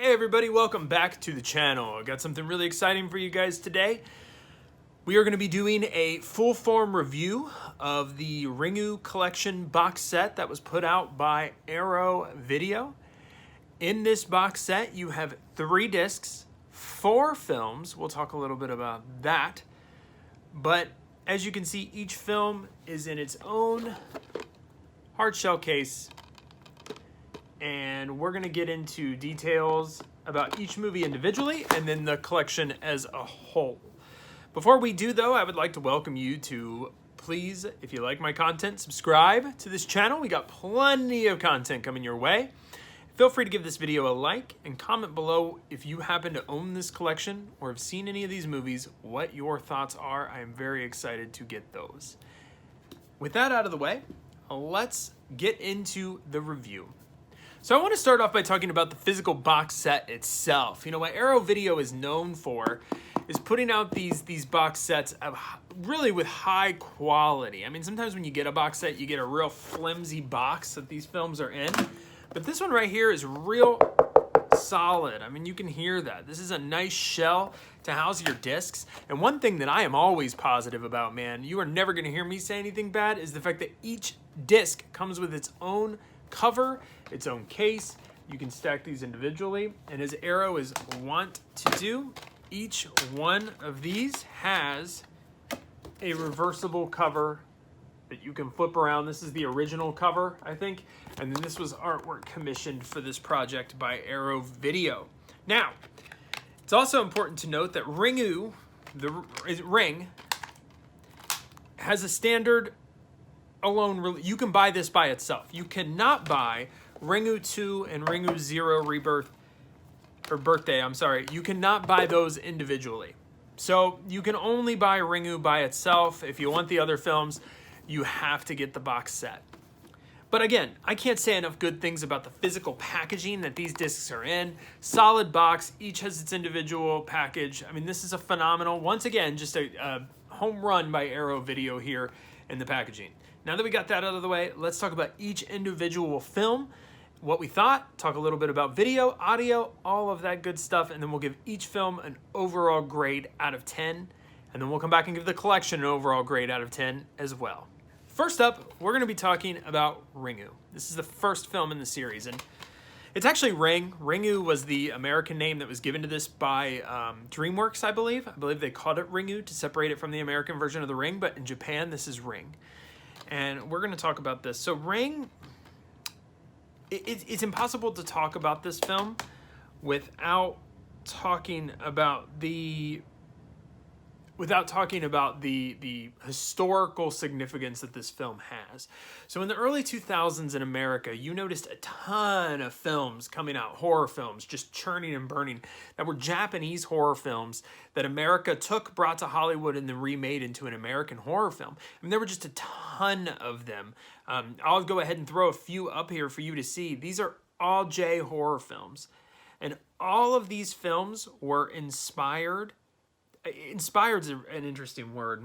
Hey everybody, welcome back to the channel. I got something really exciting for you guys today. We are going to be doing a full form review of the Ringu Collection box set that was put out by Arrow Video. In this box set, you have 3 discs, 4 films. We'll talk a little bit about that. But as you can see, each film is in its own hard shell case. And we're going to get into details about each movie individually and then the collection as a whole. Before we do, though, I would like to welcome you to, please, if you like my content, subscribe to this channel. We got plenty of content coming your way. Feel free to give this video a like and comment below if you happen to own this collection or have seen any of these movies, what your thoughts are. I am very excited to get those. With that out of the way, let's get into the review. So I want to start off by talking about the physical box set itself. You know, what Arrow Video is known for is putting out these box sets of really with high quality. I mean, sometimes when you get a box set, you get a real flimsy box that these films are in. But this one right here is real solid. I mean, you can hear that. This is a nice shell to house your discs. And one thing that I am always positive about, man, you are never going to hear me say anything bad, is the fact that each disc comes with its own cover, its own case. You can stack these individually, and as Arrow is wont to do, each one of these has a reversible cover that you can flip around. This is the original cover, I think, and then this was artwork commissioned for this project by Arrow Video. Now, it's also important to note that Ringu, the Ring, has a standard alone. You can buy this by itself. You cannot buy Ringu 2 and Ringu Zero Birthday, I'm sorry. You cannot buy those individually. So you can only buy Ringu by itself. If you want the other films, you have to get the box set. But again, I can't say enough good things about the physical packaging that these discs are in. Solid box, each has its individual package. I mean, this is a phenomenal, once again, just a home run by Arrow Video here in the packaging. Now that we got that out of the way, let's talk about each individual film, what we thought, talk a little bit about video, audio, all of that good stuff, and then we'll give each film an overall grade out of 10, and then we'll come back and give the collection an overall grade out of 10 as well. First up, we're going to be talking about Ringu. This is the first film in the series, and it's actually Ring. Ringu was the American name that was given to this by DreamWorks, I believe. I believe they called it Ringu to separate it from the American version of the Ring, but in Japan, this is Ring. And we're going to talk about this. So Ring, it's impossible to talk about this film without talking about the historical significance that this film has. So in the early 2000s in America, you noticed a ton of films coming out, horror films, just churning and burning, that were Japanese horror films that America took, brought to Hollywood, and then remade into an American horror film. I mean, there were just a ton of them. I'll go ahead and throw a few up here for you to see. These are all J horror films. And all of these films were inspired is an interesting word.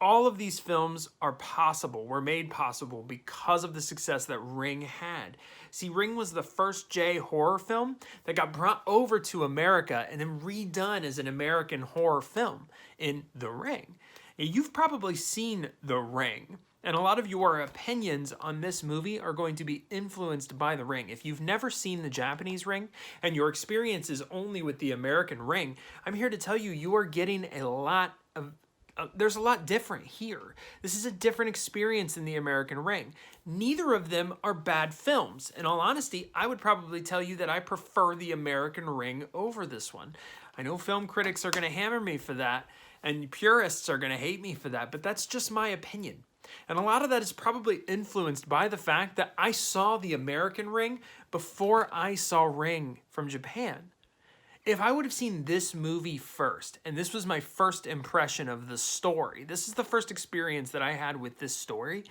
All of these films were made possible because of the success that Ring had. See, Ring was the first J horror film that got brought over to America and then redone as an American horror film in The Ring. Now, you've probably seen The Ring, and a lot of your opinions on this movie are going to be influenced by The Ring. If you've never seen the Japanese Ring and your experience is only with the American Ring, I'm here to tell you, you are getting a lot of there's a lot different here. This is a different experience than the American Ring. Neither of them are bad films. In all honesty, I would probably tell you that I prefer the American Ring over this one. I know film critics are going to hammer me for that, and purists are going to hate me for that, but that's just my opinion. And a lot of that is probably influenced by the fact that I saw the American Ring before I saw Ring from Japan. If I would have seen this movie first, and this was my first impression of the story, this is the first experience that I had with this story,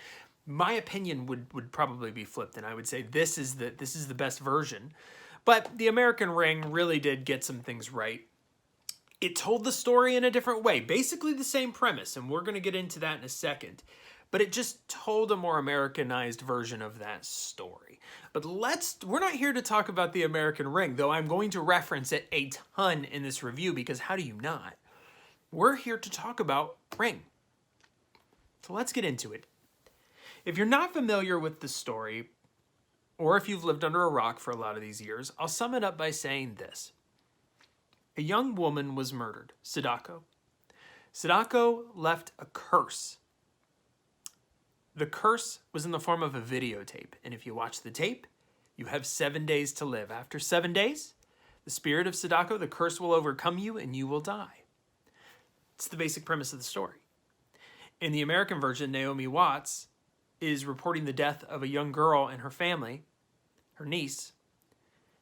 my opinion would probably be flipped, and I would say this is the best version. But the American Ring really did get some things right. It told the story in a different way, basically the same premise, and we're going to get into that in a second. But it just told a more Americanized version of that story. But we're not here to talk about the American Ring, though I'm going to reference it a ton in this review because how do you not? We're here to talk about Ring. So let's get into it. If you're not familiar with the story, or if you've lived under a rock for a lot of these years, I'll sum it up by saying this. A young woman was murdered, Sadako. Sadako left a curse. The curse was in the form of a videotape, and if you watch the tape, you have 7 days to live. After 7 days, the spirit of Sadako, the curse will overcome you and you will die. It's the basic premise of the story. In the American version, Naomi Watts is reporting the death of a young girl and her family, her niece.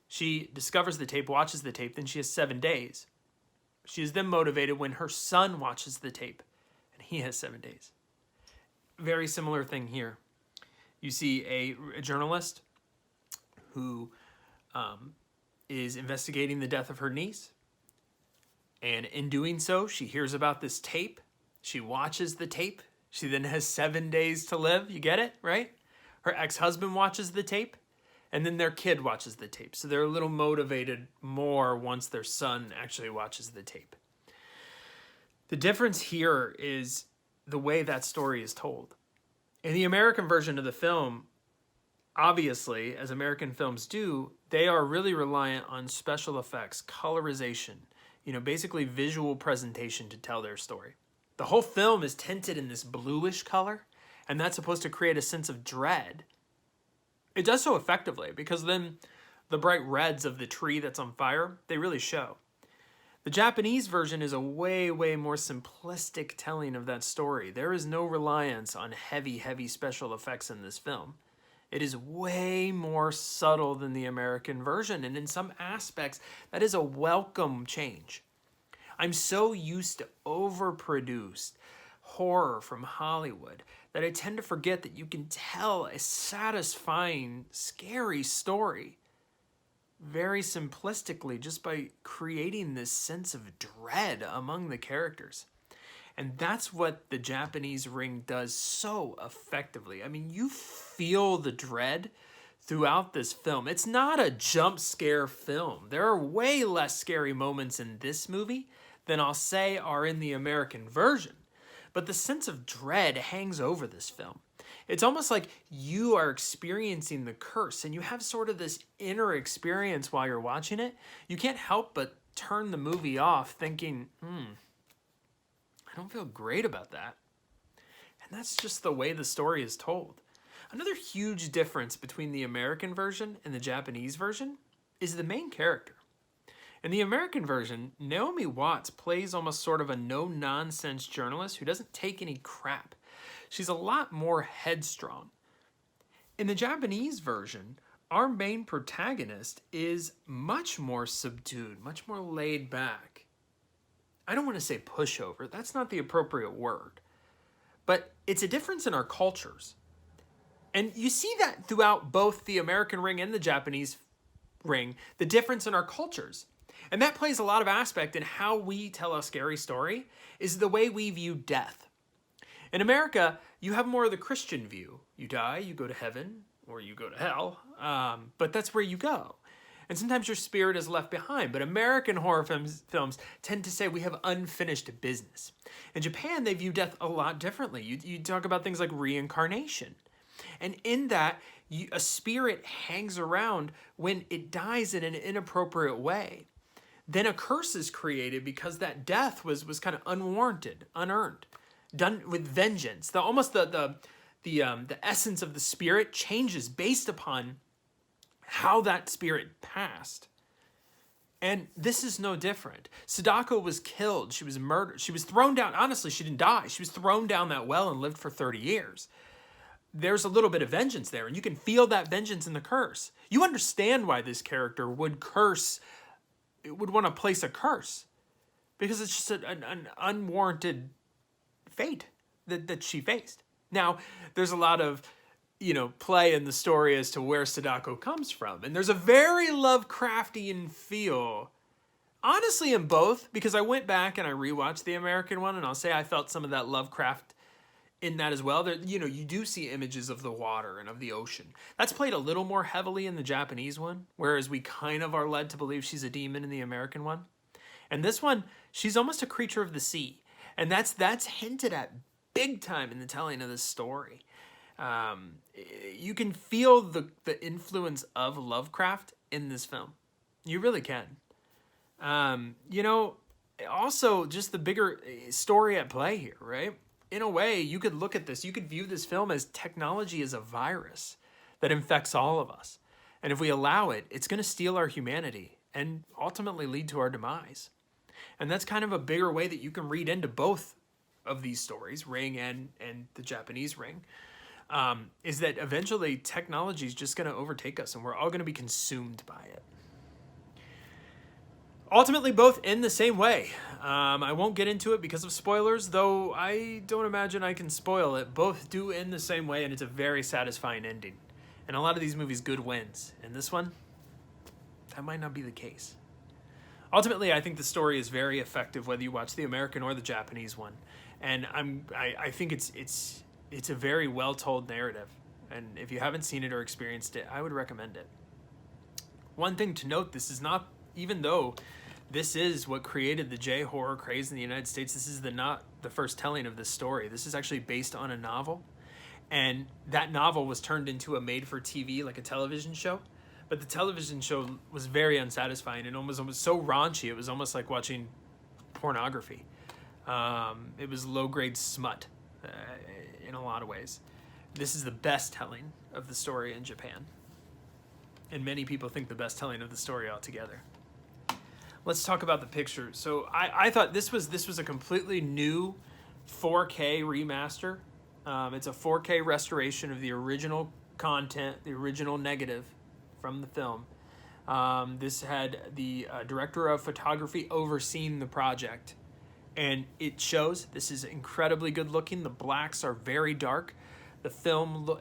She discovers the tape, watches the tape, then she has 7 days. She is then motivated when her son watches the tape, and he has 7 days. Very similar thing here. You see a journalist who is investigating the death of her niece. And in doing so, she hears about this tape. She watches the tape. She then has 7 days to live. You get it, right? Her ex-husband watches the tape. And then their kid watches the tape. So they're a little motivated more once their son actually watches the tape. The difference here is the way that story is told. In the American version of the film, obviously, as American films do, they are really reliant on special effects, colorization, basically visual presentation to tell their story. The whole film is tinted in this bluish color, and that's supposed to create a sense of dread. It does so effectively because then the bright reds of the tree that's on fire, they really show. The Japanese version is a way, way more simplistic telling of that story. There is no reliance on heavy, heavy special effects in this film. It is way more subtle than the American version, and in some aspects, that is a welcome change. I'm so used to overproduced horror from Hollywood that I tend to forget that you can tell a satisfying, scary story very simplistically just by creating this sense of dread among the characters. And that's what the Japanese Ring does so effectively. I mean, you feel the dread throughout this film. It's not a jump scare film. There are way less scary moments in this movie than I'll say are in the American version. But the sense of dread hangs over this film. It's almost like you are experiencing the curse and you have sort of this inner experience while you're watching it. You can't help but turn the movie off thinking, I don't feel great about that. And that's just the way the story is told. Another huge difference between the American version and the Japanese version is the main character. In the American version, Naomi Watts plays almost sort of a no-nonsense journalist who doesn't take any crap. She's a lot more headstrong. In the Japanese version, our main protagonist is much more subdued, much more laid back. I don't want to say pushover, that's not the appropriate word. But it's a difference in our cultures. And you see that throughout both the American Ring and the Japanese Ring, the difference in our cultures. And that plays a lot of aspect in how we tell a scary story, is the way we view death. In America, you have more of the Christian view. You die, you go to heaven, or you go to hell, but that's where you go. And sometimes your spirit is left behind, but American horror films tend to say we have unfinished business. In Japan, they view death a lot differently. You talk about things like reincarnation. And in that, a spirit hangs around when it dies in an inappropriate way. Then a curse is created because that death was kind of unwarranted, unearned, done with vengeance. The essence of the spirit changes based upon how that spirit passed. And this is no different. Sadako was killed. She was murdered. She was thrown down. Honestly, she didn't die. She was thrown down that well and lived for 30 years. There's a little bit of vengeance there, and you can feel that vengeance in the curse. You understand why this character would want to place a curse, because it's just an unwarranted fate that she faced. Now, there's a lot of play in the story as to where Sadako comes from. And there's a very Lovecraftian feel, honestly, in both, because I went back and I rewatched the American one, and I'll say I felt some of that Lovecraft in that as well. There, you know, you do see images of the water and of the ocean. That's played a little more heavily in the Japanese one, whereas we kind of are led to believe she's a demon in the American one. And this one, she's almost a creature of the sea. And that's hinted at big time in the telling of this story. You can feel the influence of Lovecraft in this film. You really can. You know, also just the bigger story at play here, right? In a way, you could look at this, you could view this film as technology as a virus that infects all of us. And if we allow it, it's going to steal our humanity and ultimately lead to our demise. And that's kind of a bigger way that you can read into both of these stories, Ring and the Japanese Ring, is that eventually technology is just going to overtake us and we're all going to be consumed by it. Ultimately, both end the same way. I won't get into it because of spoilers, though I don't imagine I can spoil it. Both do end the same way, and it's a very satisfying ending. And a lot of these movies, good wins. And this one, that might not be the case. Ultimately, I think the story is very effective, whether you watch the American or the Japanese one. And I think it's a very well-told narrative. And if you haven't seen it or experienced it, I would recommend it. One thing to note, this is not, even though this is what created the J-horror craze in the United States, this is not the first telling of this story. This is actually based on a novel. And that novel was turned into a made-for-TV, like a television show. But the television show was very unsatisfying and almost so raunchy, it was almost like watching pornography. It was low-grade smut in a lot of ways. This is the best telling of the story in Japan. And many people think the best telling of the story altogether. Let's talk about the picture. So I thought this was a completely new 4K remaster. It's a 4K restoration of the original content, the original negative from the film. This had the director of photography overseeing the project. And it shows this is incredibly good looking. The blacks are very dark. The film,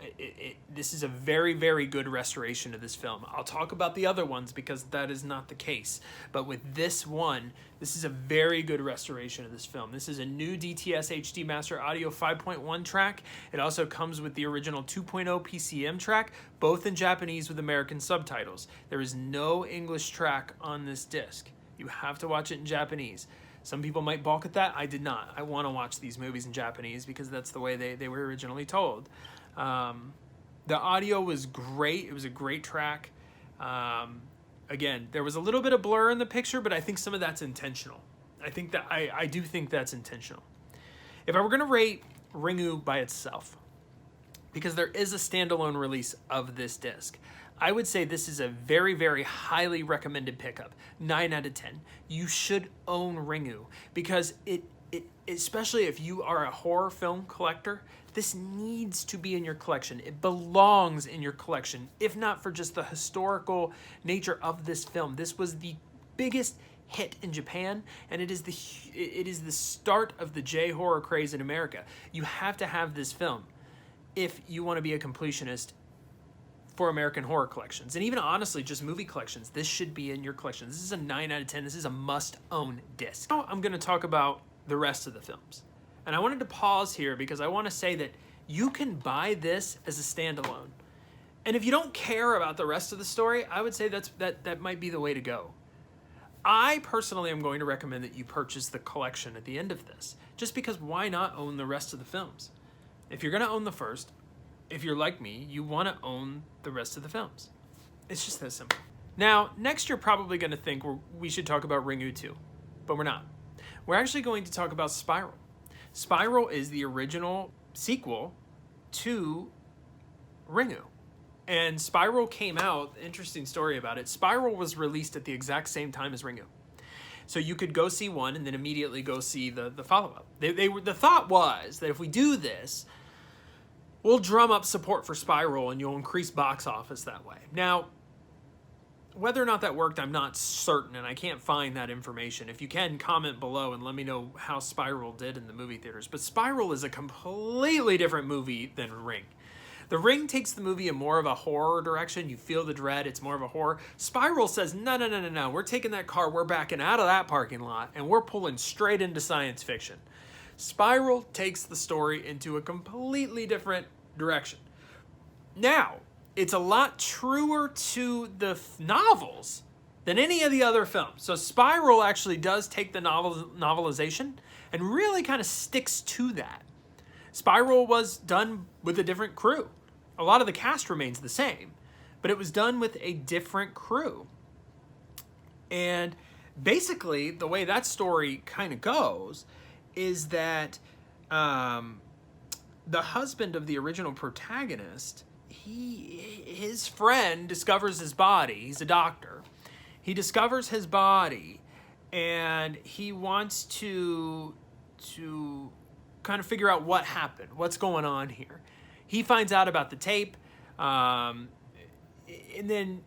this is a very, very good restoration of this film. I'll talk about the other ones because that is not the case. But with this one, this is a very good restoration of this film. This is a new DTS HD Master Audio 5.1 track. It also comes with the original 2.0 PCM track, both in Japanese with American subtitles. There is no English track on this disc. You have to watch it in Japanese. Some people might balk at that. I did not. I want to watch these movies in Japanese because that's the way they were originally told. The audio was great. It was a great track. Again, there was a little bit of blur in the picture, but I think some of that's intentional. I do think that's intentional. If I were going to rate Ringu by itself, because there is a standalone release of this disc, I would say this is a very, very highly recommended pickup. 9 out of 10. You should own Ringu because it especially if you are a horror film collector, this needs to be in your collection. It belongs in your collection, if not for just the historical nature of this film. This was the biggest hit in Japan, and it is the start of the J-horror craze in America. You have to have this film if you want to be a completionist for American horror collections. And even honestly, just movie collections, this should be in your collection. This is a 9 out of 10. This is a must-own disc. Now I'm going to talk about the rest of the films. And I wanted to pause here because I want to say that you can buy this as a standalone. And if you don't care about the rest of the story, I would say that might be the way to go. I personally am going to recommend that you purchase the collection at the end of this, just because why not own the rest of the films? If you're going to own the first, if you're like me, you want to own the rest of the films. It's just that simple. Now, next you're probably going to think we should talk about Ringu 2, but we're not. We're actually going to talk about Spiral. Spiral is the original sequel to Ringu. And Spiral came out, interesting story about it, Spiral was released at the exact same time as Ringu. So you could go see one and then immediately go see the follow-up. The thought was that if we do this, we'll drum up support for Spiral and you'll increase box office that way. Now, whether or not that worked, I'm not certain, and I can't find that information. If you can, comment below and let me know how Spiral did in the movie theaters. But Spiral is a completely different movie than Ring. The Ring takes the movie in more of a horror direction. You feel the dread. It's more of a horror. Spiral says, no. We're taking that car. We're backing out of that parking lot, and we're pulling straight into science fiction. Spiral takes the story into a completely different direction. Now, it's a lot truer to the novels than any of the other films. So Spiral actually does take the novelization and really kind of sticks to that. Spiral was done with a different crew. A lot of the cast remains the same, but it was done with a different crew. And basically, the way that story kind of goes is that the husband of the original protagonist, his friend discovers his body. He's a doctor. He discovers his body, and he wants to kind of figure out what happened, what's going on here. He finds out about the tape, and then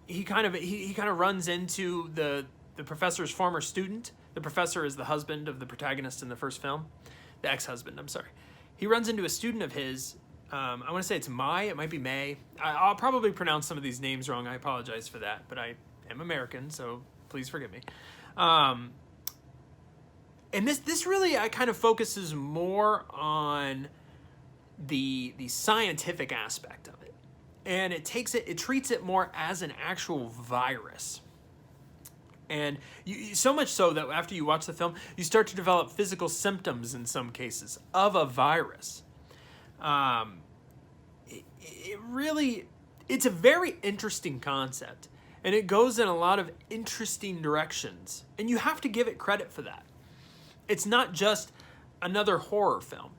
he kind of runs into the professor's former student. The professor is the husband of the protagonist in the first film, the ex-husband. I'm sorry. He runs into a student of his. I want to say it's Mai. It might be May. I'll probably pronounce some of these names wrong. I apologize for that, but I am American, so please forgive me. And this really kind of focuses more on the scientific aspect of it, and it treats it more as an actual virus. And so much so that after you watch the film, you start to develop physical symptoms in some cases of a virus. It's a very interesting concept, and it goes in a lot of interesting directions, and you have to give it credit for that. It's not just another horror film.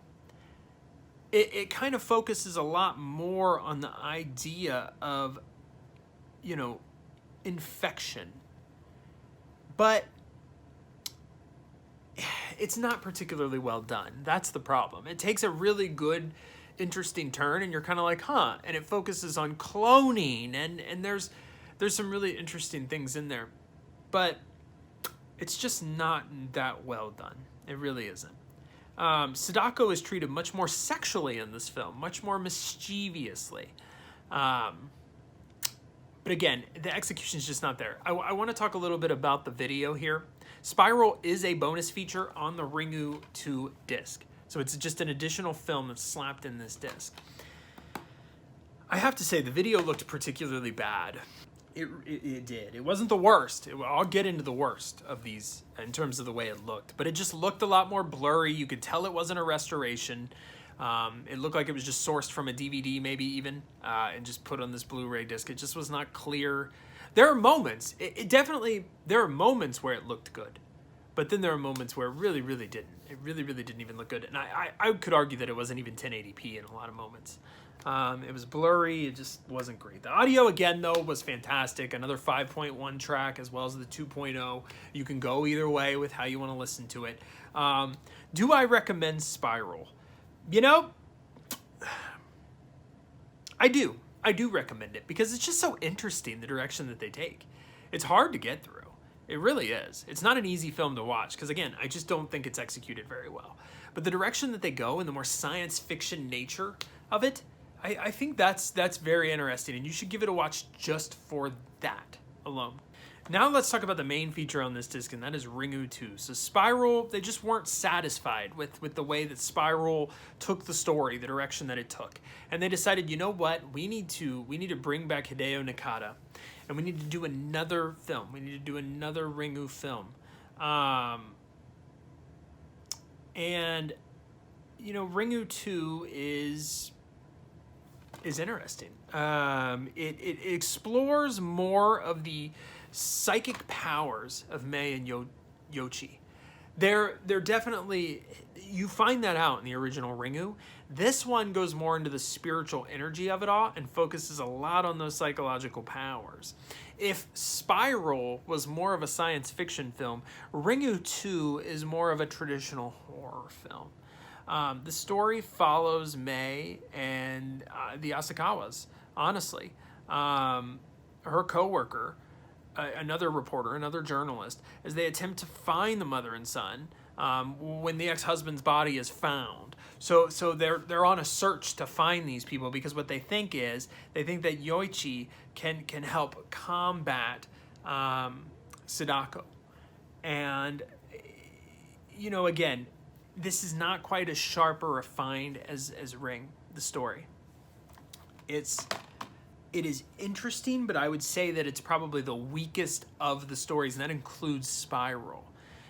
It kind of focuses a lot more on the idea of, infection. But it's not particularly well done. That's the problem. It takes a really good, interesting turn, and you're kind of like, huh? And it focuses on cloning, and there's some really interesting things in there. But it's just not that well done. It really isn't. Sadako is treated much more sexually in this film, much more mischievously. But again, the execution is just not there. I want to talk a little bit about the video here. Spiral is a bonus feature on the Ringu 2 disc. So it's just an additional film that's slapped in this disc. I have to say, the video looked particularly bad. It did. It wasn't the worst. I'll get into the worst of these in terms of the way it looked. But it just looked a lot more blurry. You could tell it wasn't a restoration. It looked like it was just sourced from a DVD, maybe even, and just put on this Blu-ray disc. It just was not clear. There are moments. There are moments where it looked good. But then there are moments where it really, really didn't. It really, really didn't even look good. And I could argue that it wasn't even 1080p in a lot of moments. It was blurry. It just wasn't great. The audio, again, though, was fantastic. Another 5.1 track as well as the 2.0. You can go either way with how you want to listen to it. Do I recommend Spiral? I do. I do recommend it because it's just so interesting, the direction that they take. It's hard to get through. It really is. It's not an easy film to watch because, again, I just don't think it's executed very well. But the direction that they go and the more science fiction nature of it, I think that's very interesting, and you should give it a watch just for that alone. Now let's talk about the main feature on this disc, and that is Ringu 2. So Spiral, they just weren't satisfied with the way that Spiral took the story, the direction that it took. And they decided, you know what, we need to bring back Hideo Nakata, and we need to do another film. We need to do another Ringu film. And, Ringu 2 is interesting. It explores more of the psychic powers of Mei and Yoichi. They're definitely, you find that out in the original Ringu. This one goes more into the spiritual energy of it all and focuses a lot on those psychological powers. If Spiral was more of a science fiction film, Ringu 2 is more of a traditional horror film. The story follows Mei and the Asakawas, honestly. Her co-worker, another reporter, another journalist, as they attempt to find the mother and son when the ex-husband's body is found. So they're on a search to find these people because what they think that Yoichi can help combat Sadako. And, again, this is not quite as sharp or refined as Ring, the story. It is interesting, but I would say that it's probably the weakest of the stories, and that includes Spiral.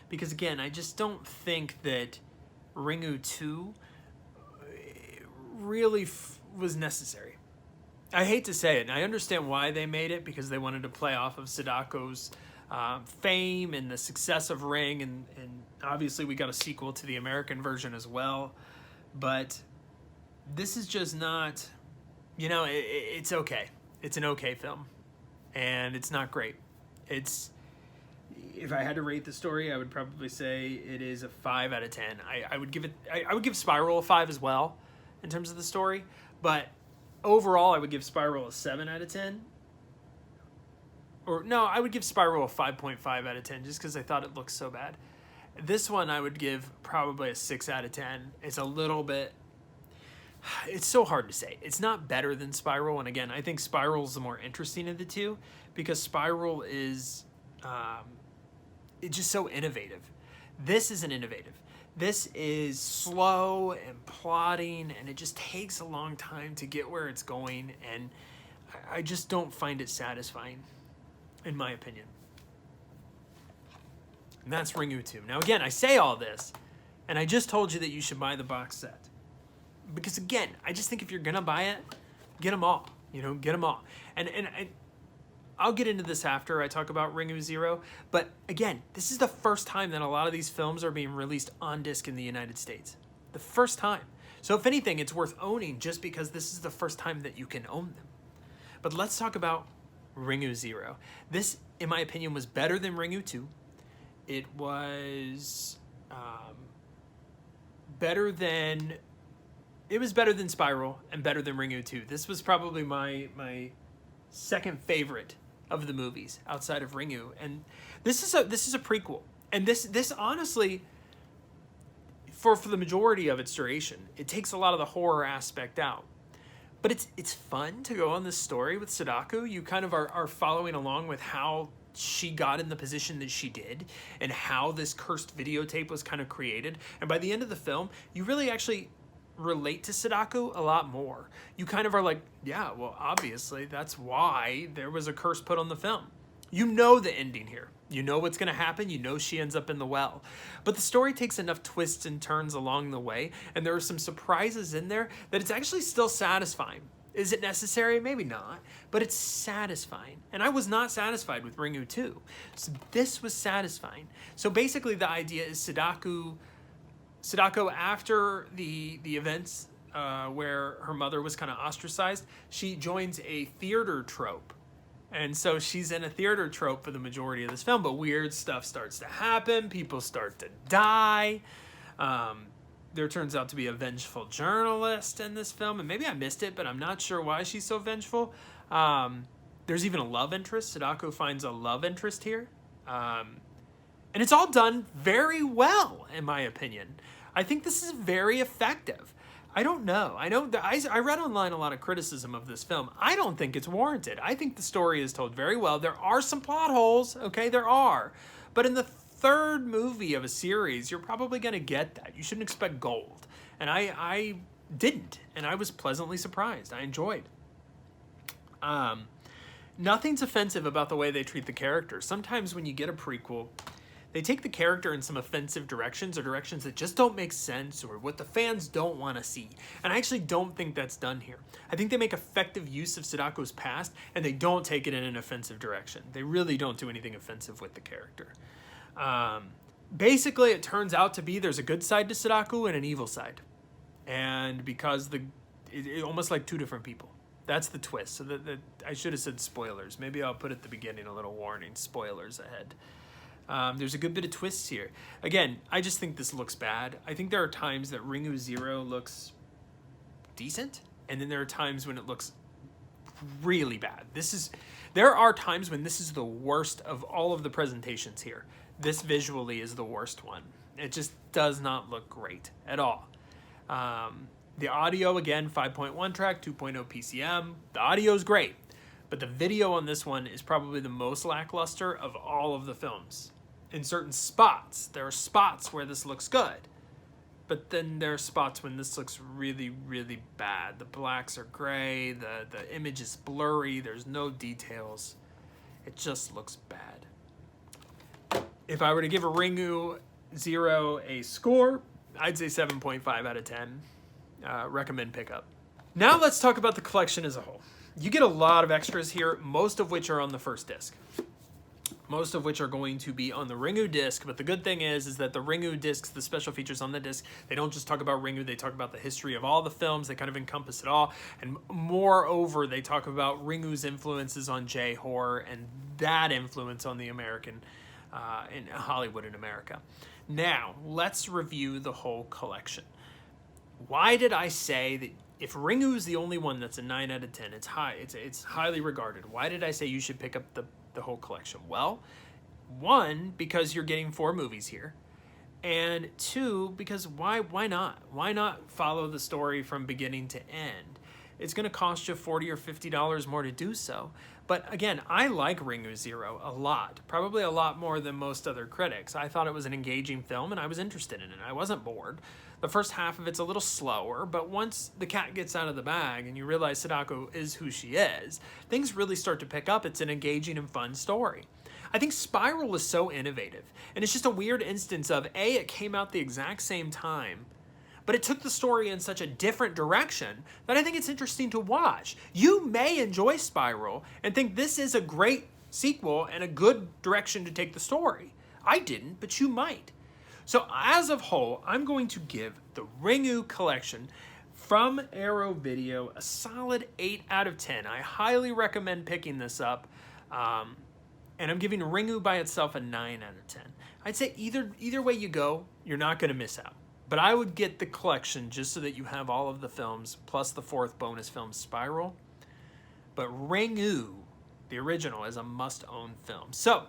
Because again, I just don't think that Ringu 2 really was necessary. I hate to say it, and I understand why they made it, because they wanted to play off of Sadako's fame and the success of Ring, and obviously we got a sequel to the American version as well. But this is just not, you know, it's okay. It's an okay film, and it's not great. If I had to rate the story, I would probably say it is a 5 out of 10. I would give Spiral a 5 as well in terms of the story, but overall, I would give Spiral a 7 out of 10. Or no, I would give Spiral a 5.5 out of 10 just because I thought it looked so bad. This one I would give probably a 6 out of 10. It's a little bit... It's so hard to say. It's not better than Spiral, and again, I think Spiral's the more interesting of the two because Spiral is it's just so innovative. This isn't innovative. This is slow and plodding, and it just takes a long time to get where it's going, and I just don't find it satisfying, in my opinion. And that's Ringu 2. Now again, I say all this, and I just told you that you should buy the box set. Because again, I just think if you're gonna buy it, get them all. You know, get them all. And I'll get into this after I talk about Ringu Zero, but again, this is the first time that a lot of these films are being released on disc in the United States. The first time. So if anything, it's worth owning just because this is the first time that you can own them. But let's talk about Ringu Zero. This, in my opinion, was better than Ringu 2. It was better than Spiral and better than Ringu 2. This was probably my second favorite of the movies outside of Ringu, and this is a prequel, and this honestly, for the majority of its duration, it takes a lot of the horror aspect out, but it's fun to go on this story with Sadako. You kind of are following along with how she got in the position that she did and how this cursed videotape was kind of created, and by the end of the film, you really actually relate to Sadako a lot more. You kind of are like, yeah, well, obviously that's why there was a curse put on the film. You know the ending here. You know what's going to happen. You know she ends up in the well. But the story takes enough twists and turns along the way, and there are some surprises in there that it's actually still satisfying. Is it necessary? Maybe not, but it's satisfying. And I was not satisfied with Ringu 2. So this was satisfying. So basically the idea is Sadako, after the events where her mother was kind of ostracized, she joins a theater troupe. And so she's in a theater troupe for the majority of this film, but weird stuff starts to happen. People start to die. There turns out to be a vengeful journalist in this film, and maybe I missed it, but I'm not sure why she's so vengeful. There's even a love interest. Sadako finds a love interest here. And it's all done very well, in my opinion. I think this is very effective. I don't know. I read online a lot of criticism of this film. I don't think it's warranted. I think the story is told very well. There are some plot holes, okay? There are. But in the third movie of a series, you're probably going to get that. You shouldn't expect gold. And I didn't. And I was pleasantly surprised. I enjoyed. Nothing's offensive about the way they treat the characters. Sometimes when you get a prequel, they take the character in some offensive directions or directions that just don't make sense or what the fans don't want to see. And I actually don't think that's done here. I think they make effective use of Sadako's past and they don't take it in an offensive direction. They really don't do anything offensive with the character. Basically, it turns out to be there's a good side to Sadako and an evil side. And because it almost like two different people. That's the twist. So I should have said spoilers. Maybe I'll put at the beginning a little warning. Spoilers ahead. There's a good bit of twists here. Again, I just think this looks bad. I think there are times that Ringu Zero looks decent, and then there are times when it looks really bad. There are times when this is the worst of all of the presentations here. This visually is the worst one. It just does not look great at all. The audio, again, 5.1 track, 2.0 PCM. The audio is great, but the video on this one is probably the most lackluster of all of the films. In certain spots, there are spots where this looks good, but then there are spots when this looks really, really bad. The blacks are gray, the image is blurry, there's no details. It just looks bad. If I were to give a Ringu Zero a score, I'd say 7.5 out of 10. Recommend pickup. Now let's talk about the collection as a whole. You get a lot of extras here, most of which are on the first disc. Most of which are going to be on the Ringu disc, but the good thing is that the Ringu discs, the special features on the disc, they don't just talk about Ringu, they talk about the history of all the films, they kind of encompass it all, and moreover, they talk about Ringu's influences on J-horror and that influence on the American, in Hollywood in America. Now, let's review the whole collection. Why did I say that if Ringu's the only one that's a 9 out of 10, it's highly regarded, why did I say you should pick up the whole collection? Well, one, because you're getting 4 movies here, and 2, because why not? Why not follow the story from beginning to end? It's going to cost you $40 or $50 more to do so. But again, I like Ringu Zero a lot, probably a lot more than most other critics. I thought it was an engaging film and I was interested in it. I wasn't bored. The first half of it's a little slower, but once the cat gets out of the bag and you realize Sadako is who she is, things really start to pick up. It's an engaging and fun story. I think Spiral is so innovative, and it's just a weird instance of, A, it came out the exact same time, but it took the story in such a different direction that I think it's interesting to watch. You may enjoy Spiral and think this is a great sequel and a good direction to take the story. I didn't, but you might. So as a whole, I'm going to give the Ringu Collection from Arrow Video a solid 8 out of 10. I highly recommend picking this up. And I'm giving Ringu by itself a 9 out of 10. I'd say either way you go, you're not going to miss out. But I would get the collection just so that you have all of the films, plus the 4th bonus film, Spiral. But Ringu, the original, is a must-own film. So,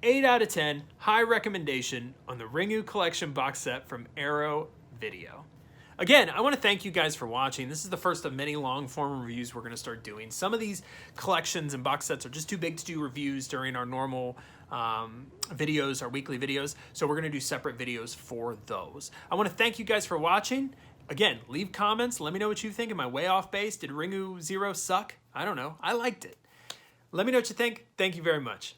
8 out of 10, high recommendation on the Ringu Collection box set from Arrow Video. Again, I want to thank you guys for watching. This is the first of many long-form reviews we're going to start doing. Some of these collections and box sets are just too big to do reviews during our normal videos, our weekly videos, so we're going to do separate videos for those. I want to thank you guys for watching. Again, leave comments. Let me know what you think. Am I way off base? Did Ringu Zero suck? I don't know. I liked it. Let me know what you think. Thank you very much.